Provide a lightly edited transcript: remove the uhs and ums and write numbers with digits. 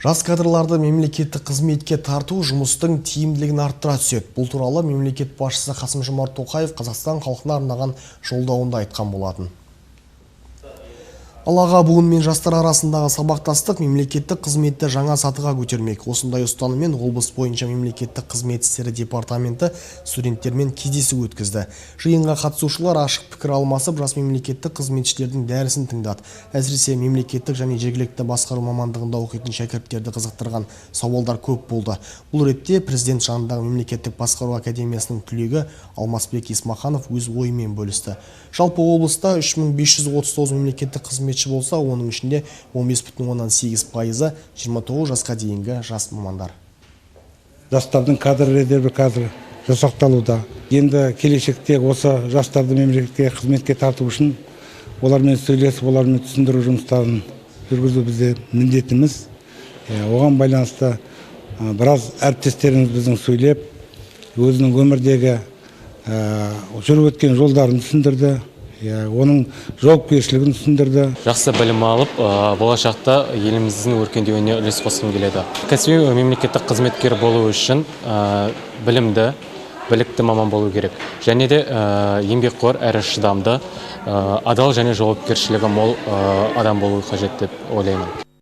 Жас кадрларды мемлекеттік қызметке тарту жұмыстың тиімділігін арттыра түседі. Бұл туралы мемлекет басшысы Қасым-Жомарт Тоқаев Қазақстан халқына арнаған жолдауында айтқан болатын. Алаға буын мен жастар арасындағы сабақтастық мемлекеттік қызметті жаңа сатыға көтермек. Осындай ұстаныммен облыс бойынша мемлекеттік қызмет істері департаменті студенттермен кездесу өткізді. Жиынға қатысушылар ашық пікір алмасып, жас мемлекеттік қызметшілердің дәрісін тыңдады. Әсіресе мемлекеттік және жергілікті басқару мамандығында оқитын шәкірттерді қызықтырған сауалдар көп болды. Бұл ретте президент жанындағы мемлекеттік басқару академиясының түлегі Алмасбек Исмаханов өз ойымен бөлісті. Жалпы облыста 3539 мемлекеттік қызметші болса, оның ішінде 15,8%, 29 жасқа дейінгі жас мамандар. Жастардың кадр резерві қазір жасақталуда. Енді келешекте осы жастарды мемлекетке қызметке тарту үшін олармен сөйлесіп, олармен түсіндіру жұмыстарын жүргізу бізде міндетіміз. Оған байланысты біраз әріптестеріміз біздің сөйлеп, өзінің өмірдегі жүріп өткен жолдарын түсіндірді, оның жауапкершілігін түсіндірді. Жақсы білім алып, болашақта еліміздің өркендеуіне үлес қосқым келеді. Кәсіби мемлекеттік қызметкер болу үшін білімді, білікті маман болу керек. Және де еңбекқор әрі шыдамды, адал және жауапкершілігі мол адам болу қажет деп ойлаймын.